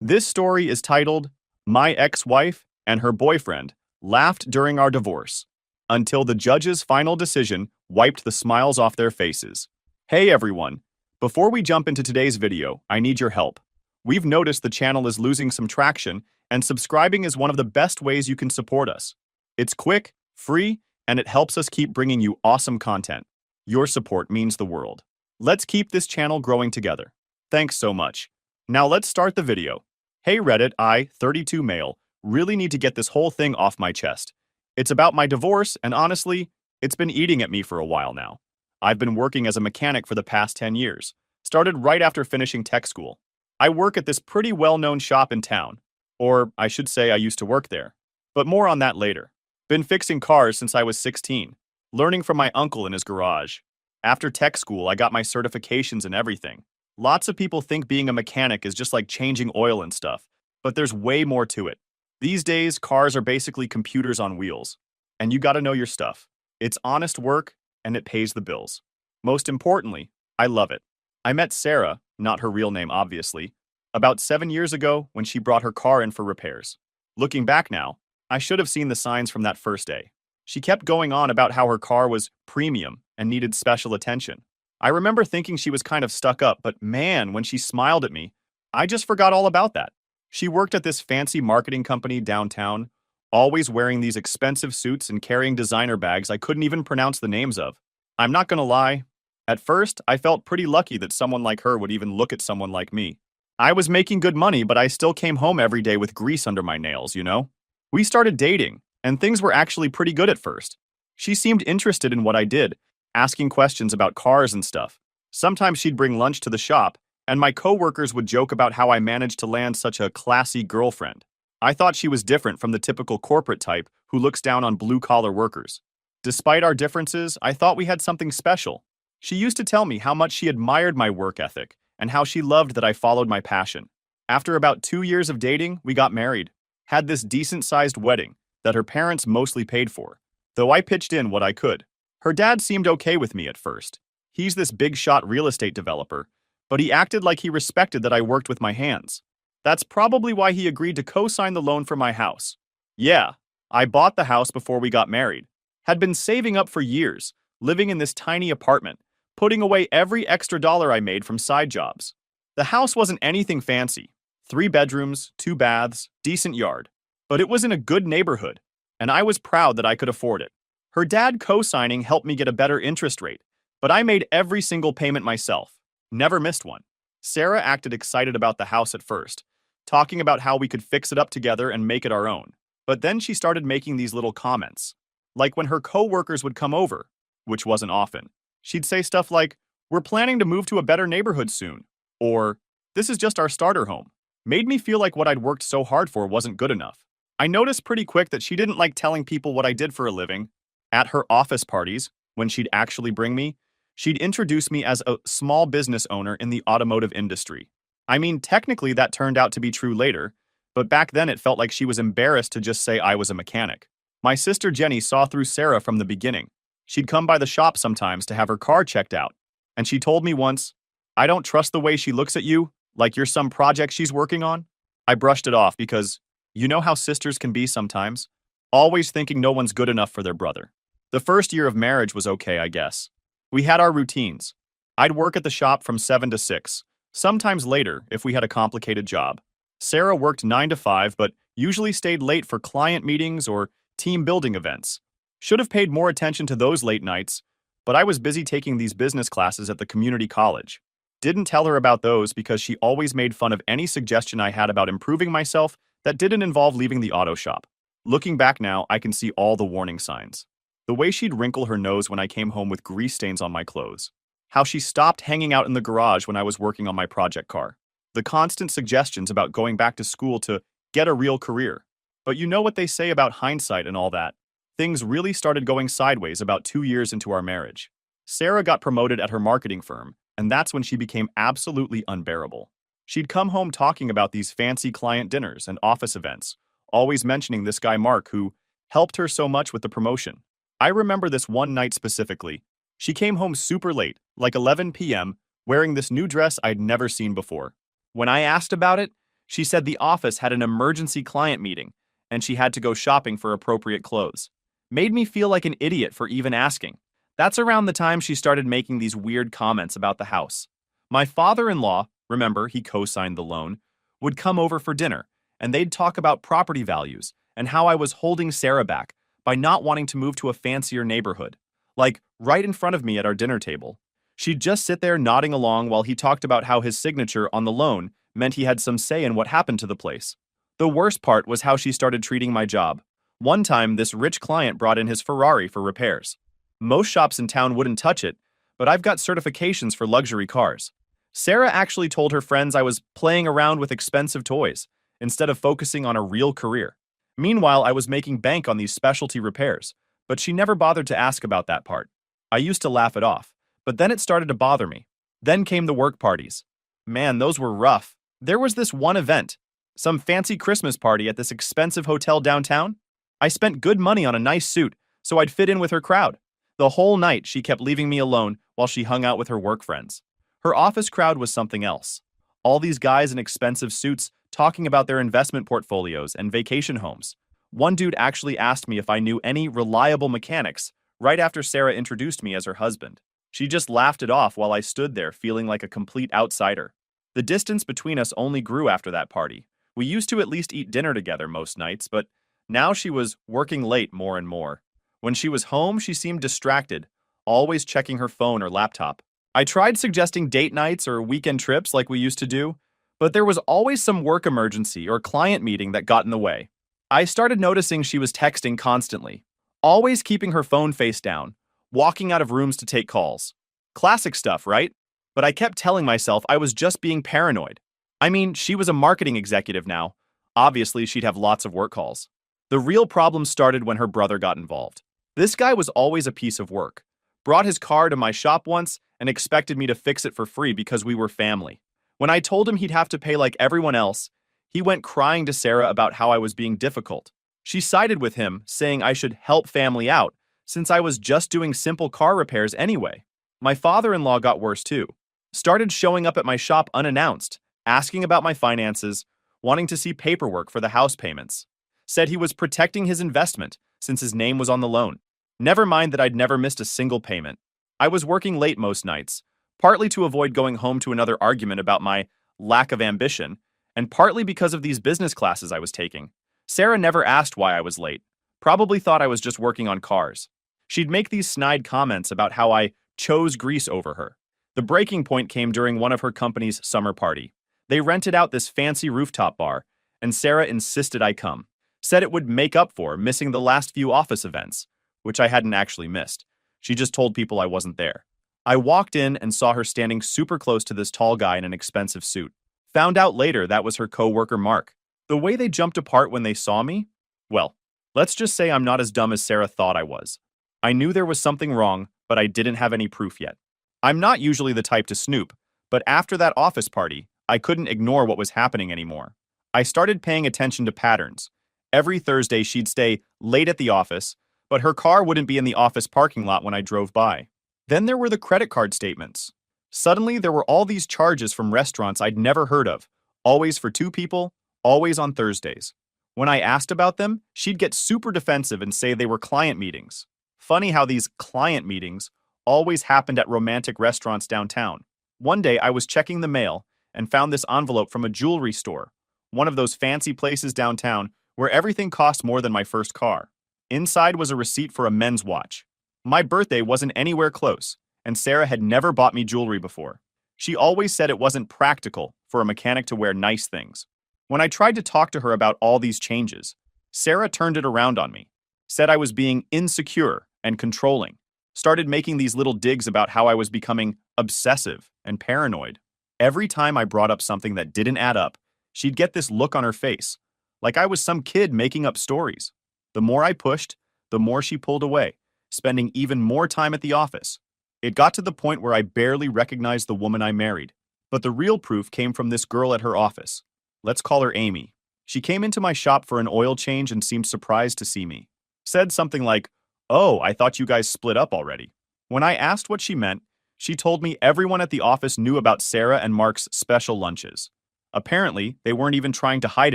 This story is titled, My Ex-Wife and Her Boyfriend Laughed During Our Divorce, until the judge's final decision wiped the smiles off their faces. Hey everyone, before we jump into today's video, I need your help. We've noticed the channel is losing some traction, and subscribing is one of the best ways you can support us. It's quick, free, and it helps us keep bringing you awesome content. Your support means the world. Let's keep this channel growing together. Thanks so much. Now let's start the video. Hey Reddit, I, 32 male, really need to get this whole thing off my chest. It's about my divorce, and honestly, it's been eating at me for a while now. I've been working as a mechanic for the past 10 years, started right after finishing tech school. I work at this pretty well-known shop in town, or I should say I used to work there, but more on that later. Been fixing cars since I was 16, learning from my uncle in his garage. After tech school, I got my certifications and everything. Lots of people think being a mechanic is just like changing oil and stuff, but there's way more to it. These days, cars are basically computers on wheels, and you gotta know your stuff. It's honest work, and it pays the bills. Most importantly, I love it. I met Sarah, not her real name obviously, about 7 years ago when she brought her car in for repairs. Looking back now, I should have seen the signs from that first day. She kept going on about how her car was premium and needed special attention. I remember thinking she was kind of stuck up, but man, when she smiled at me, I just forgot all about that. She worked at this fancy marketing company downtown, always wearing these expensive suits and carrying designer bags I couldn't even pronounce the names of. I'm not gonna lie, at first, I felt pretty lucky that someone like her would even look at someone like me. I was making good money, but I still came home every day with grease under my nails, you know? We started dating, and things were actually pretty good at first. She seemed interested in what I did, asking questions about cars and stuff. Sometimes she'd bring lunch to the shop, and my coworkers would joke about how I managed to land such a classy girlfriend. I thought she was different from the typical corporate type who looks down on blue-collar workers. Despite our differences, I thought we had something special. She used to tell me how much she admired my work ethic and how she loved that I followed my passion. After about 2 years of dating, we got married, had this decent-sized wedding that her parents mostly paid for, though I pitched in what I could. Her dad seemed okay with me at first. He's this big-shot real estate developer, but he acted like he respected that I worked with my hands. That's probably why he agreed to co-sign the loan for my house. Yeah, I bought the house before we got married. Had been saving up for years, living in this tiny apartment, putting away every extra dollar I made from side jobs. The house wasn't anything fancy. 3 bedrooms, 2 baths, decent yard. But it was in a good neighborhood, and I was proud that I could afford it. Her dad co-signing helped me get a better interest rate, but I made every single payment myself. Never missed one. Sarah acted excited about the house at first, talking about how we could fix it up together and make it our own. But then she started making these little comments. Like when her co-workers would come over, which wasn't often. She'd say stuff like, "We're planning to move to a better neighborhood soon," or, "This is just our starter home." Made me feel like what I'd worked so hard for wasn't good enough. I noticed pretty quick that she didn't like telling people what I did for a living. At her office parties, when she'd actually bring me, she'd introduce me as a small business owner in the automotive industry. I mean, technically that turned out to be true later, but back then it felt like she was embarrassed to just say I was a mechanic. My sister Jenny saw through Sarah from the beginning. She'd come by the shop sometimes to have her car checked out, and she told me once, "I don't trust the way she looks at you, like you're some project she's working on." I brushed it off because, you know how sisters can be sometimes, always thinking no one's good enough for their brother. The first year of marriage was okay, I guess. We had our routines. I'd work at the shop from 7 to 6, sometimes later if we had a complicated job. Sarah worked 9 to 5, but usually stayed late for client meetings or team building events. Should have paid more attention to those late nights, but I was busy taking these business classes at the community college. Didn't tell her about those because she always made fun of any suggestion I had about improving myself that didn't involve leaving the auto shop. Looking back now, I can see all the warning signs. The way she'd wrinkle her nose when I came home with grease stains on my clothes. How she stopped hanging out in the garage when I was working on my project car. The constant suggestions about going back to school to get a real career. But you know what they say about hindsight and all that. Things really started going sideways about 2 years into our marriage. Sarah got promoted at her marketing firm, and that's when she became absolutely unbearable. She'd come home talking about these fancy client dinners and office events, always mentioning this guy Mark who helped her so much with the promotion. I remember this one night specifically. She came home super late, like 11 p.m., wearing this new dress I'd never seen before. When I asked about it, She said the office had an emergency client meeting, and she had to go shopping for appropriate clothes. Made me feel like an idiot for even asking. That's around the time she started making these weird comments about the house. My father-in-law, remember he co-signed the loan, would come over for dinner, and they'd talk about property values and how I was holding Sarah back by not wanting to move to a fancier neighborhood. Like, right in front of me at our dinner table. She'd just sit there nodding along while he talked about how his signature on the loan meant he had some say in what happened to the place. The worst part was how she started treating my job. One time, this rich client brought in his Ferrari for repairs. Most shops in town wouldn't touch it, but I've got certifications for luxury cars. Sarah actually told her friends I was playing around with expensive toys instead of focusing on a real career. Meanwhile, I was making bank on these specialty repairs, but she never bothered to ask about that part. I used to laugh it off, but then it started to bother me. Then came the work parties. Man, those were rough. There was this one event, some fancy Christmas party at this expensive hotel downtown. I spent good money on a nice suit, so I'd fit in with her crowd. The whole night, she kept leaving me alone while she hung out with her work friends. Her office crowd was something else. All these guys in expensive suits talking about their investment portfolios and vacation homes. One dude actually asked me if I knew any reliable mechanics right after Sarah introduced me as her husband. She just laughed it off while I stood there feeling like a complete outsider. The distance between us only grew after that party. We used to at least eat dinner together most nights, but now she was working late more and more. When she was home, she seemed distracted, always checking her phone or laptop. I tried suggesting date nights or weekend trips like we used to do, but there was always some work emergency or client meeting that got in the way. I started noticing she was texting constantly, always keeping her phone face down, walking out of rooms to take calls. Classic stuff, right? But I kept telling myself I was just being paranoid. I mean, she was a marketing executive now. Obviously, she'd have lots of work calls. The real problem started when her brother got involved. This guy was always a piece of work. Brought his car to my shop once and expected me to fix it for free because we were family. When I told him he'd have to pay like everyone else, he went crying to Sarah about how I was being difficult. She sided with him, saying I should help family out since I was just doing simple car repairs anyway. My father-in-law got worse too. Started showing up at my shop unannounced, asking about my finances, wanting to see paperwork for the house payments. Said he was protecting his investment since his name was on the loan. Never mind that I'd never missed a single payment. I was working late most nights, partly to avoid going home to another argument about my lack of ambition, and partly because of these business classes I was taking. Sarah never asked why I was late, probably thought I was just working on cars. She'd make these snide comments about how I chose Greece over her. The breaking point came during one of her company's summer party. They rented out this fancy rooftop bar, and Sarah insisted I come. Said it would make up for missing the last few office events, which I hadn't actually missed. She just told people I wasn't there. I walked in and saw her standing super close to this tall guy in an expensive suit. Found out later that was her coworker Mark. The way they jumped apart when they saw me? Well, let's just say I'm not as dumb as Sarah thought I was. I knew there was something wrong, but I didn't have any proof yet. I'm not usually the type to snoop, but after that office party, I couldn't ignore what was happening anymore. I started paying attention to patterns. Every Thursday she'd stay late at the office, but her car wouldn't be in the office parking lot when I drove by. Then there were the credit card statements. Suddenly, there were all these charges from restaurants I'd never heard of, always for 2 people, always on Thursdays. When I asked about them, she'd get super defensive and say they were client meetings. Funny how these client meetings always happened at romantic restaurants downtown. One day, I was checking the mail and found this envelope from a jewelry store, one of those fancy places downtown where everything cost more than my first car. Inside was a receipt for a men's watch. My birthday wasn't anywhere close, and Sarah had never bought me jewelry before. She always said it wasn't practical for a mechanic to wear nice things. When I tried to talk to her about all these changes, Sarah turned it around on me, said I was being insecure and controlling, started making these little digs about how I was becoming obsessive and paranoid. Every time I brought up something that didn't add up, she'd get this look on her face, like I was some kid making up stories. The more I pushed, the more she pulled away, spending even more time at the office. It got to the point where I barely recognized the woman I married. But the real proof came from this girl at her office. Let's call her Amy. She came into my shop for an oil change and seemed surprised to see me. Said something like, "Oh, I thought you guys split up already." When I asked what she meant, she told me everyone at the office knew about Sarah and Mark's special lunches. Apparently, they weren't even trying to hide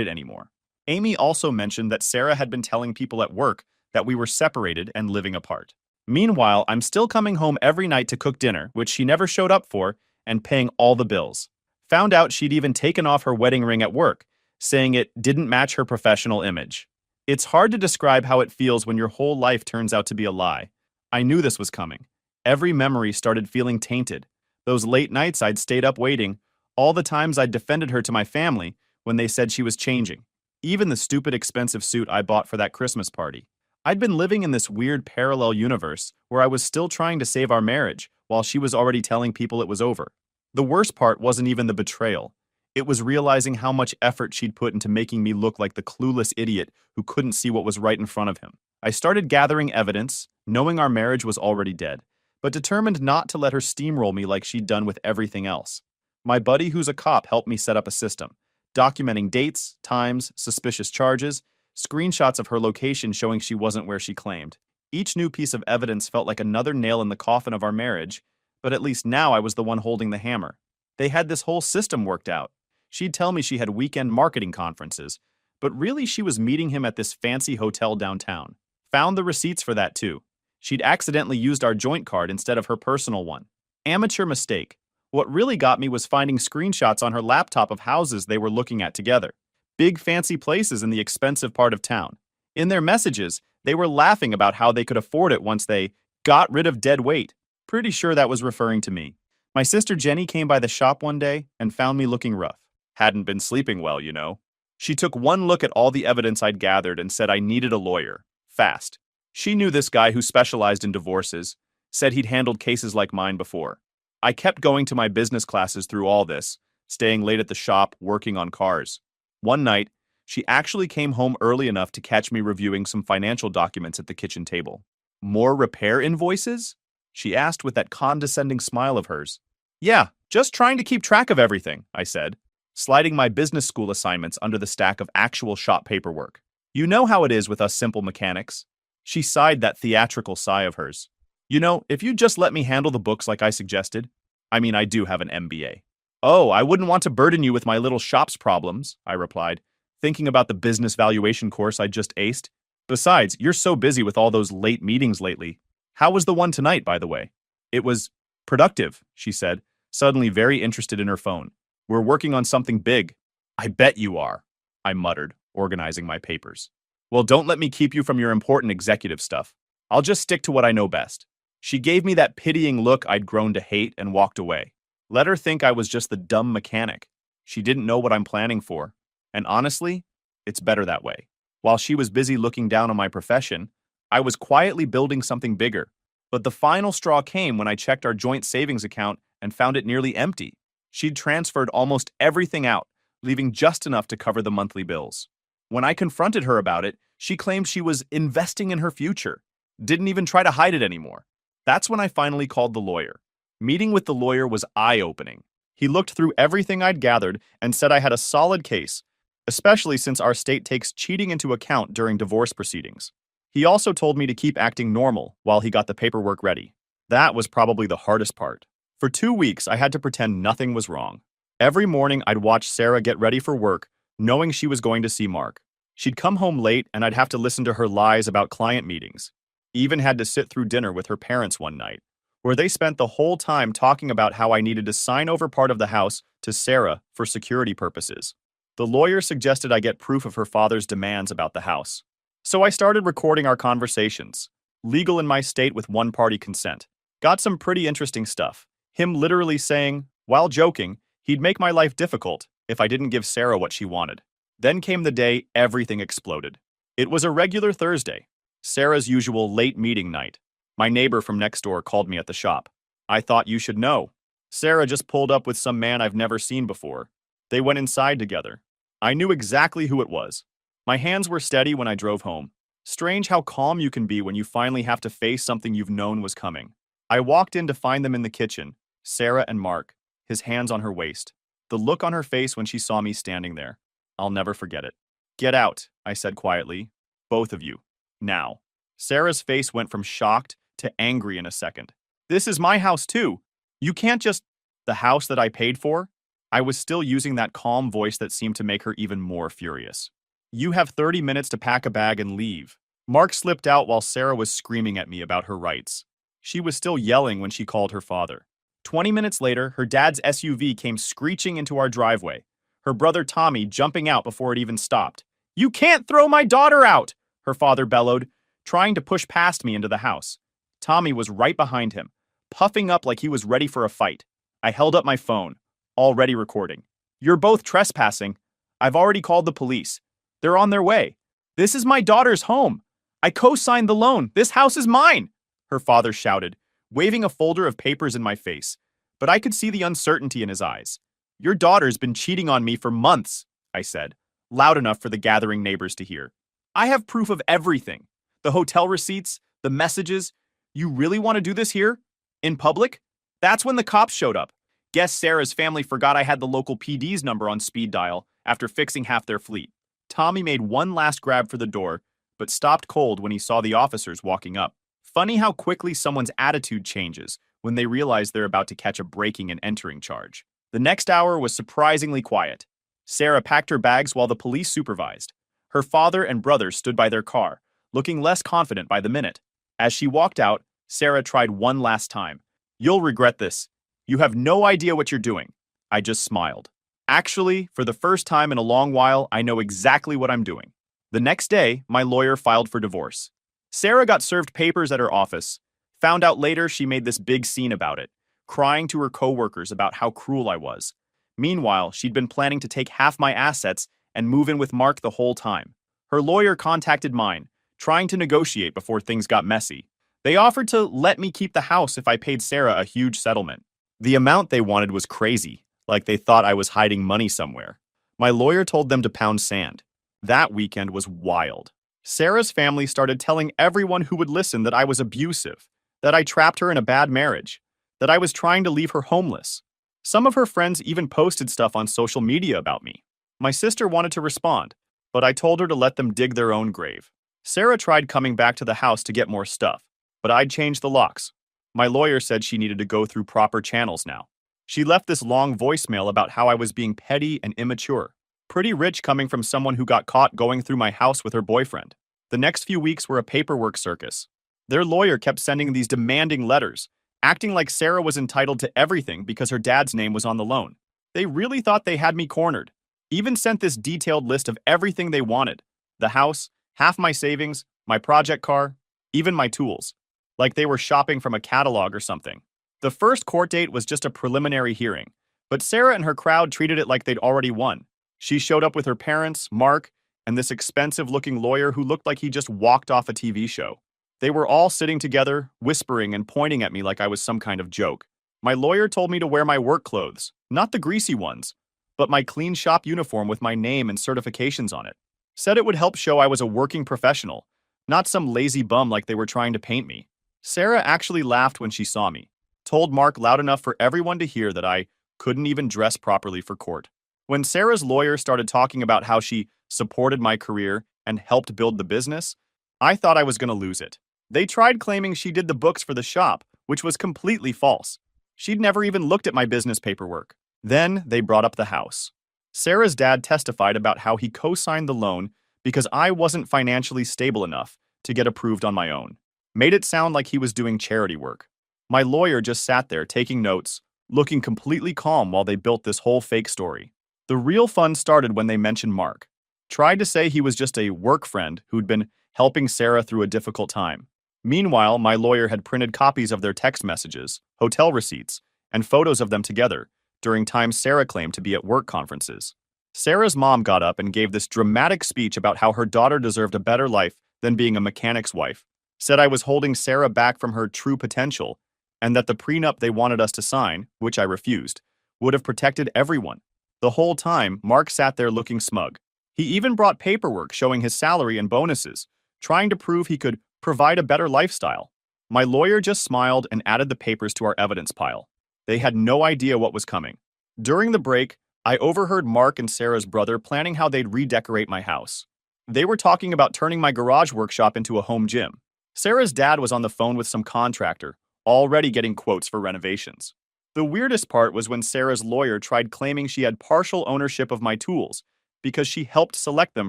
it anymore. Amy also mentioned that Sarah had been telling people at work that we were separated and living apart. Meanwhile, I'm still coming home every night to cook dinner, which she never showed up for, and paying all the bills. Found out she'd even taken off her wedding ring at work, saying it didn't match her professional image. It's hard to describe how it feels when your whole life turns out to be a lie. I knew this was coming. Every memory started feeling tainted. Those late nights I'd stayed up waiting, all the times I'd defended her to my family when they said she was changing. Even the stupid expensive suit I bought for that Christmas party. I'd been living in this weird parallel universe where I was still trying to save our marriage while she was already telling people it was over. The worst part wasn't even the betrayal. It was realizing how much effort she'd put into making me look like the clueless idiot who couldn't see what was right in front of him. I started gathering evidence, knowing our marriage was already dead, but determined not to let her steamroll me like she'd done with everything else. My buddy who's a cop helped me set up a system, documenting dates, times, suspicious charges, screenshots of her location showing she wasn't where she claimed. Each new piece of evidence felt like another nail in the coffin of our marriage, but at least now I was the one holding the hammer. They had this whole system worked out. She'd tell me she had weekend marketing conferences, but really she was meeting him at this fancy hotel downtown. Found the receipts for that too. She'd accidentally used our joint card instead of her personal one. Amateur mistake. What really got me was finding screenshots on her laptop of houses they were looking at together. Big fancy places in the expensive part of town. In their messages, they were laughing about how they could afford it once they got rid of dead weight. Pretty sure that was referring to me. My sister Jenny came by the shop one day and found me looking rough. Hadn't been sleeping well, you know. She took one look at all the evidence I'd gathered and said I needed a lawyer. Fast. She knew this guy who specialized in divorces, said he'd handled cases like mine before. I kept going to my business classes through all this, staying late at the shop, working on cars. One night, she actually came home early enough to catch me reviewing some financial documents at the kitchen table. More repair invoices? She asked with that condescending smile of hers. Yeah, just trying to keep track of everything, I said, sliding my business school assignments under the stack of actual shop paperwork. You know how it is with us simple mechanics. She sighed that theatrical sigh of hers. You know, if you'd just let me handle the books like I suggested. I mean, I do have an MBA. Oh, I wouldn't want to burden you with my little shop's problems, I replied, thinking about the business valuation course I just aced. Besides, you're so busy with all those late meetings lately. How was the one tonight, by the way? It was productive, she said, suddenly very interested in her phone. We're working on something big. I bet you are, I muttered, organizing my papers. Well, don't let me keep you from your important executive stuff. I'll just stick to what I know best. She gave me that pitying look I'd grown to hate and walked away. Let her think I was just the dumb mechanic. She didn't know what I'm planning for. And honestly, it's better that way. While she was busy looking down on my profession, I was quietly building something bigger. But the final straw came when I checked our joint savings account and found it nearly empty. She'd transferred almost everything out, leaving just enough to cover the monthly bills. When I confronted her about it, she claimed she was investing in her future. Didn't even try to hide it anymore. That's when I finally called the lawyer. Meeting with the lawyer was eye-opening. He looked through everything I'd gathered and said I had a solid case, especially since our state takes cheating into account during divorce proceedings. He also told me to keep acting normal while he got the paperwork ready. That was probably the hardest part. For 2 weeks, I had to pretend nothing was wrong. Every morning, I'd watch Sarah get ready for work, knowing she was going to see Mark. She'd come home late, and I'd have to listen to her lies about client meetings. Even had to sit through dinner with her parents one night, where they spent the whole time talking about how I needed to sign over part of the house to Sarah for security purposes. The lawyer suggested I get proof of her father's demands about the house. So I started recording our conversations, legal in my state with one-party consent. Got some pretty interesting stuff. Him literally saying, while joking, he'd make my life difficult if I didn't give Sarah what she wanted. Then came the day everything exploded. It was a regular Thursday, Sarah's usual late meeting night. My neighbor from next door called me at the shop. I thought you should know. Sarah just pulled up with some man I've never seen before. They went inside together. I knew exactly who it was. My hands were steady when I drove home. Strange how calm you can be when you finally have to face something you've known was coming. I walked in to find them in the kitchen, Sarah and Mark, his hands on her waist. The look on her face when she saw me standing there. I'll never forget it. Get out, I said quietly. Both of you. Now. Sarah's face went from shocked to angry in a second. This is my house too. You can't just... The house that I paid for? I was still using that calm voice that seemed to make her even more furious. You have 30 minutes to pack a bag and leave. Mark slipped out while Sarah was screaming at me about her rights. She was still yelling when she called her father. 20 minutes later, her dad's SUV came screeching into our driveway, her brother Tommy jumping out before it even stopped. You can't throw my daughter out, her father bellowed, trying to push past me into the house. Tommy was right behind him, puffing up like he was ready for a fight. I held up my phone, already recording. You're both trespassing. I've already called the police. They're on their way. This is my daughter's home. I co-signed the loan. This house is mine, her father shouted, waving a folder of papers in my face. But I could see the uncertainty in his eyes. Your daughter's been cheating on me for months, I said, loud enough for the gathering neighbors to hear. I have proof of everything. The hotel receipts, the messages. You really want to do this here? In public? That's when the cops showed up. Guess Sarah's family forgot I had the local PD's number on speed dial after fixing half their fleet. Tommy made one last grab for the door, but stopped cold when he saw the officers walking up. Funny how quickly someone's attitude changes when they realize they're about to catch a breaking and entering charge. The next hour was surprisingly quiet. Sarah packed her bags while the police supervised. Her father and brother stood by their car, looking less confident by the minute. As she walked out, Sarah tried one last time. You'll regret this. You have no idea what you're doing. I just smiled. Actually, for the first time in a long while, I know exactly what I'm doing. The next day, my lawyer filed for divorce. Sarah got served papers at her office. Found out later she made this big scene about it, crying to her coworkers about how cruel I was. Meanwhile, she'd been planning to take half my assets and move in with Mark the whole time. Her lawyer contacted mine, trying to negotiate before things got messy. They offered to let me keep the house if I paid Sarah a huge settlement. The amount they wanted was crazy, like they thought I was hiding money somewhere. My lawyer told them to pound sand. That weekend was wild. Sarah's family started telling everyone who would listen that I was abusive, that I trapped her in a bad marriage, that I was trying to leave her homeless. Some of her friends even posted stuff on social media about me. My sister wanted to respond, but I told her to let them dig their own grave. Sarah tried coming back to the house to get more stuff, but I'd changed the locks. My lawyer said she needed to go through proper channels now. She left this long voicemail about how I was being petty and immature. Pretty rich coming from someone who got caught going through my house with her boyfriend. The next few weeks were a paperwork circus. Their lawyer kept sending these demanding letters, acting like Sarah was entitled to everything because her dad's name was on the loan. They really thought they had me cornered. Even sent this detailed list of everything they wanted. The house, half my savings, my project car, even my tools. Like they were shopping from a catalog or something. The first court date was just a preliminary hearing, but Sarah and her crowd treated it like they'd already won. She showed up with her parents, Mark, and this expensive-looking lawyer who looked like he just walked off a TV show. They were all sitting together, whispering and pointing at me like I was some kind of joke. My lawyer told me to wear my work clothes, not the greasy ones, but my clean shop uniform with my name and certifications on it. Said it would help show I was a working professional, not some lazy bum like they were trying to paint me. Sarah actually laughed when she saw me, told Mark loud enough for everyone to hear that I couldn't even dress properly for court. When Sarah's lawyer started talking about how she supported my career and helped build the business, I thought I was going to lose it. They tried claiming she did the books for the shop, which was completely false. She'd never even looked at my business paperwork. Then they brought up the house. Sarah's dad testified about how he co-signed the loan because I wasn't financially stable enough to get approved on my own. Made it sound like he was doing charity work. My lawyer just sat there taking notes, looking completely calm while they built this whole fake story. The real fun started when they mentioned Mark. Tried to say he was just a work friend who'd been helping Sarah through a difficult time. Meanwhile, my lawyer had printed copies of their text messages, hotel receipts, and photos of them together during times Sarah claimed to be at work conferences. Sarah's mom got up and gave this dramatic speech about how her daughter deserved a better life than being a mechanic's wife. Said I was holding Sarah back from her true potential, and that the prenup they wanted us to sign, which I refused, would have protected everyone. The whole time, Mark sat there looking smug. He even brought paperwork showing his salary and bonuses, trying to prove he could provide a better lifestyle. My lawyer just smiled and added the papers to our evidence pile. They had no idea what was coming. During the break, I overheard Mark and Sarah's brother planning how they'd redecorate my house. They were talking about turning my garage workshop into a home gym. Sarah's dad was on the phone with some contractor, already getting quotes for renovations. The weirdest part was when Sarah's lawyer tried claiming she had partial ownership of my tools because she helped select them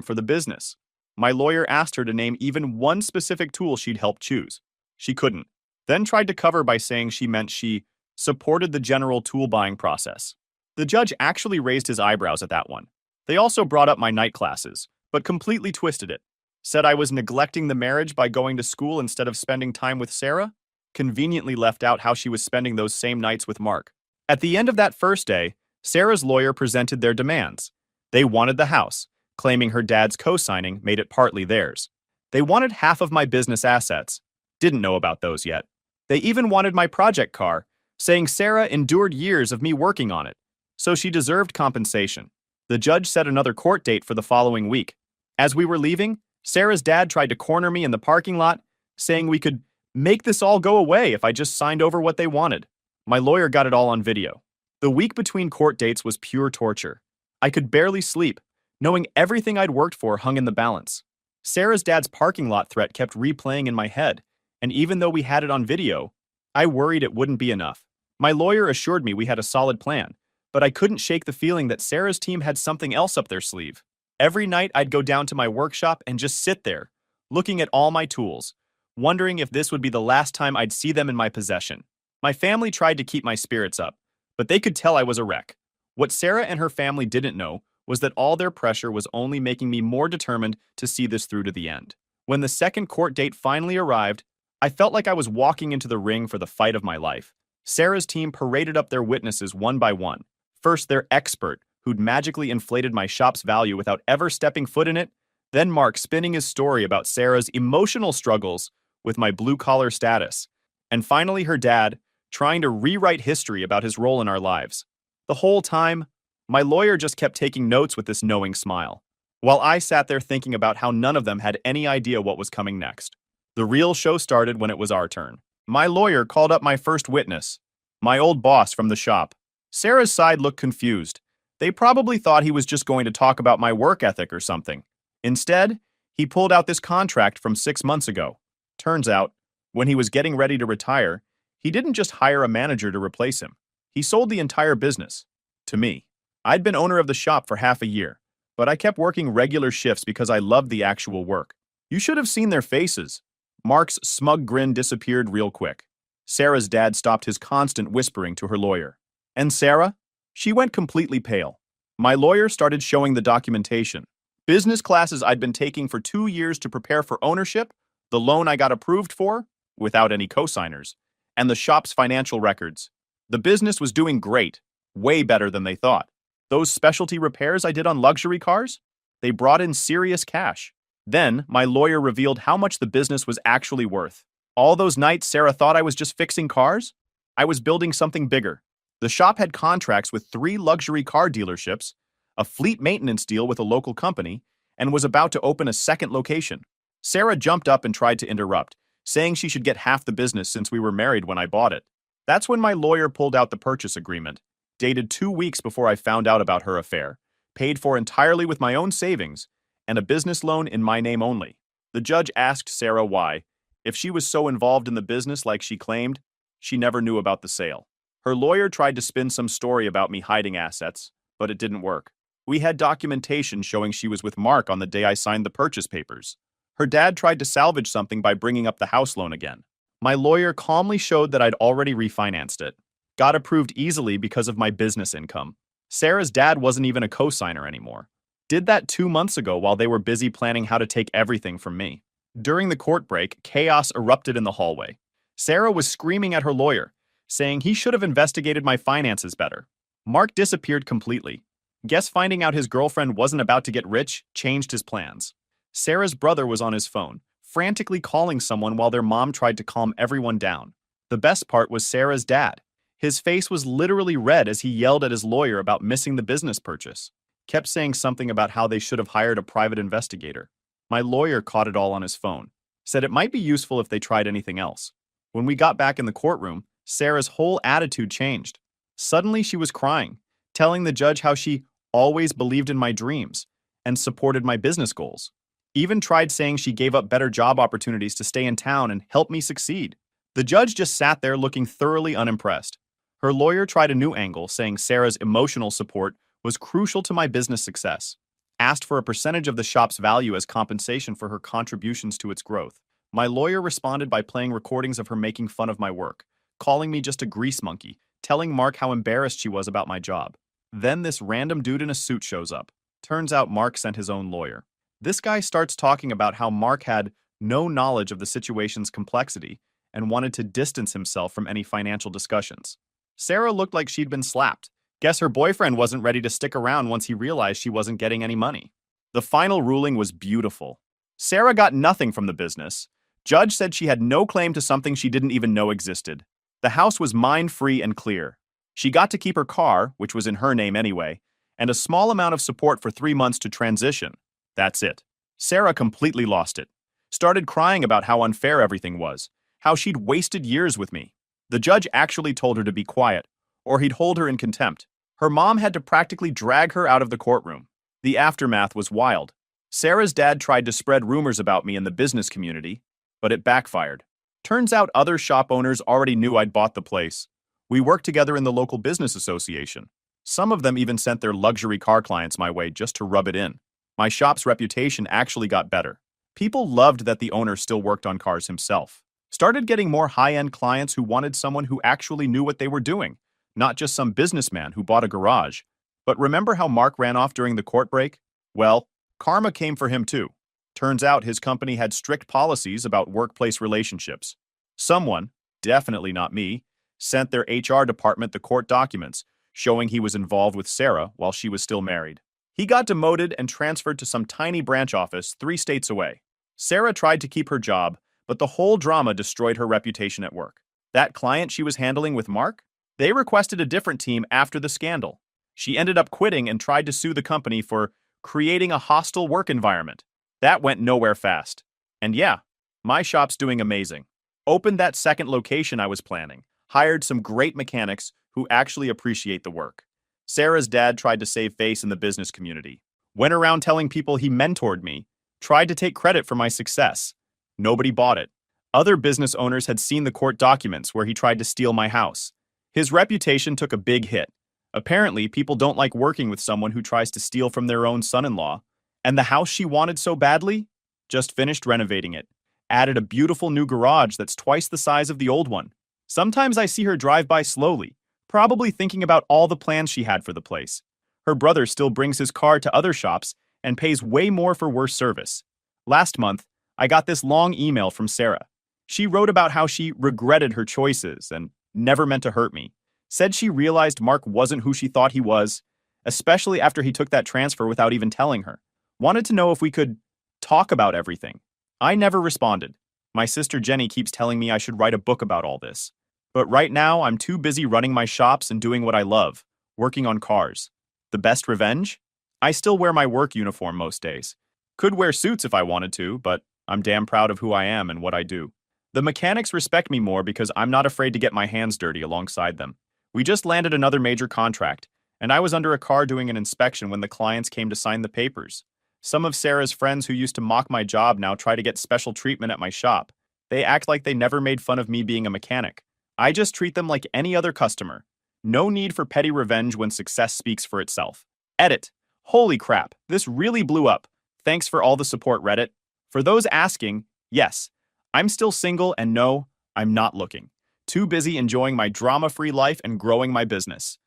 for the business. My lawyer asked her to name even one specific tool she'd helped choose. She couldn't. Then tried to cover by saying she meant she supported the general tool buying process. The judge actually raised his eyebrows at that one. They also brought up my night classes, but completely twisted it. Said I was neglecting the marriage by going to school instead of spending time with Sarah. Conveniently left out how she was spending those same nights with Mark. At the end of that first day, Sarah's lawyer presented their demands. They wanted the house, claiming her dad's co-signing made it partly theirs. They wanted half of my business assets. Didn't know about those yet. They even wanted my project car, saying Sarah endured years of me working on it, so she deserved compensation. The judge set another court date for the following week. As we were leaving, Sarah's dad tried to corner me in the parking lot, saying we could make this all go away if I just signed over what they wanted. My lawyer got it all on video. The week between court dates was pure torture. I could barely sleep, knowing everything I'd worked for hung in the balance. Sarah's dad's parking lot threat kept replaying in my head, and even though we had it on video, I worried it wouldn't be enough. My lawyer assured me we had a solid plan, but I couldn't shake the feeling that Sarah's team had something else up their sleeve. Every night I'd go down to my workshop and just sit there, looking at all my tools, wondering if this would be the last time I'd see them in my possession. My family tried to keep my spirits up, but they could tell I was a wreck. What Sarah and her family didn't know was that all their pressure was only making me more determined to see this through to the end. When the second court date finally arrived, I felt like I was walking into the ring for the fight of my life. Sarah's team paraded up their witnesses one by one. First, their expert, who'd magically inflated my shop's value without ever stepping foot in it. Then Mark spinning his story about Sarah's emotional struggles with my blue-collar status. And finally, her dad, trying to rewrite history about his role in our lives. The whole time, my lawyer just kept taking notes with this knowing smile, while I sat there thinking about how none of them had any idea what was coming next. The real show started when it was our turn. My lawyer called up my first witness, my old boss from the shop. Sarah's side looked confused. They probably thought he was just going to talk about my work ethic or something. Instead, he pulled out this contract from 6 months ago. Turns out, when he was getting ready to retire, he didn't just hire a manager to replace him. He sold the entire business. To me. I'd been owner of the shop for half a year, but I kept working regular shifts because I loved the actual work. You should have seen their faces. Mark's smug grin disappeared real quick. Sarah's dad stopped his constant whispering to her lawyer. And Sarah? She went completely pale. My lawyer started showing the documentation. Business classes I'd been taking for 2 years to prepare for ownership, the loan I got approved for, without any co-signers, and the shop's financial records. The business was doing great, way better than they thought. Those specialty repairs I did on luxury cars? They brought in serious cash. Then, my lawyer revealed how much the business was actually worth. All those nights Sarah thought I was just fixing cars? I was building something bigger. The shop had contracts with 3 luxury car dealerships, a fleet maintenance deal with a local company, and was about to open a second location. Sarah jumped up and tried to interrupt, saying she should get half the business since we were married when I bought it. That's when my lawyer pulled out the purchase agreement, dated 2 weeks before I found out about her affair, paid for entirely with my own savings, and a business loan in my name only. The judge asked Sarah why, if she was so involved in the business like she claimed, she never knew about the sale. Her lawyer tried to spin some story about me hiding assets, but it didn't work. We had documentation showing she was with Mark on the day I signed the purchase papers. Her dad tried to salvage something by bringing up the house loan again. My lawyer calmly showed that I'd already refinanced it. Got approved easily because of my business income. Sarah's dad wasn't even a co-signer anymore. Did that 2 months ago while they were busy planning how to take everything from me. During the court break, chaos erupted in the hallway. Sarah was screaming at her lawyer, saying he should have investigated my finances better. Mark disappeared completely. Guess finding out his girlfriend wasn't about to get rich changed his plans. Sarah's brother was on his phone, frantically calling someone while their mom tried to calm everyone down. The best part was Sarah's dad. His face was literally red as he yelled at his lawyer about missing the business purchase. Kept saying something about how they should have hired a private investigator. My lawyer caught it all on his phone. Said it might be useful if they tried anything else. When we got back in the courtroom, Sarah's whole attitude changed. Suddenly she was crying, telling the judge how she always believed in my dreams and supported my business goals. Even tried saying she gave up better job opportunities to stay in town and help me succeed. The judge just sat there looking thoroughly unimpressed. Her lawyer tried a new angle, saying Sarah's emotional support was crucial to my business success. Asked for a percentage of the shop's value as compensation for her contributions to its growth. My lawyer responded by playing recordings of her making fun of my work, calling me just a grease monkey, telling Mark how embarrassed she was about my job. Then this random dude in a suit shows up. Turns out Mark sent his own lawyer. This guy starts talking about how Mark had no knowledge of the situation's complexity and wanted to distance himself from any financial discussions. Sarah looked like she'd been slapped. Guess her boyfriend wasn't ready to stick around once he realized she wasn't getting any money. The final ruling was beautiful. Sarah got nothing from the business. Judge said she had no claim to something she didn't even know existed. The house was mine-free and clear. She got to keep her car, which was in her name anyway, and a small amount of support for 3 months to transition. That's it. Sarah completely lost it. Started crying about how unfair everything was, how she'd wasted years with me. The judge actually told her to be quiet, or he'd hold her in contempt. Her mom had to practically drag her out of the courtroom. The aftermath was wild. Sarah's dad tried to spread rumors about me in the business community, but it backfired. Turns out other shop owners already knew I'd bought the place. We worked together in the local business association. Some of them even sent their luxury car clients my way just to rub it in. My shop's reputation actually got better. People loved that the owner still worked on cars himself. Started getting more high-end clients who wanted someone who actually knew what they were doing, not just some businessman who bought a garage. But remember how Mark ran off during the court break? Well, karma came for him too. Turns out his company had strict policies about workplace relationships. Someone, definitely not me, sent their HR department the court documents, showing he was involved with Sarah while she was still married. He got demoted and transferred to some tiny branch office 3 states away. Sarah tried to keep her job, but the whole drama destroyed her reputation at work. That client she was handling with Mark? They requested a different team after the scandal. She ended up quitting and tried to sue the company for creating a hostile work environment. That went nowhere fast. And yeah, my shop's doing amazing. Opened that second location I was planning. Hired some great mechanics who actually appreciate the work. Sarah's dad tried to save face in the business community. Went around telling people he mentored me. Tried to take credit for my success. Nobody bought it. Other business owners had seen the court documents where he tried to steal my house. His reputation took a big hit. Apparently, people don't like working with someone who tries to steal from their own son-in-law. And the house she wanted so badly? Just finished renovating it. Added a beautiful new garage that's twice the size of the old one. Sometimes I see her drive by slowly, probably thinking about all the plans she had for the place. Her brother still brings his car to other shops and pays way more for worse service. Last month, I got this long email from Sarah. She wrote about how she regretted her choices and never meant to hurt me. Said she realized Mark wasn't who she thought he was, especially after he took that transfer without even telling her. Wanted to know if we could talk about everything. I never responded. My sister Jenny keeps telling me I should write a book about all this. But right now, I'm too busy running my shops and doing what I love, working on cars. The best revenge? I still wear my work uniform most days. Could wear suits if I wanted to, but I'm damn proud of who I am and what I do. The mechanics respect me more because I'm not afraid to get my hands dirty alongside them. We just landed another major contract, and I was under a car doing an inspection when the clients came to sign the papers. Some of Sarah's friends who used to mock my job now try to get special treatment at my shop. They act like they never made fun of me being a mechanic. I just treat them like any other customer. No need for petty revenge when success speaks for itself. Edit. Holy crap, this really blew up. Thanks for all the support, Reddit. For those asking, yes, I'm still single and no, I'm not looking. Too busy enjoying my drama-free life and growing my business.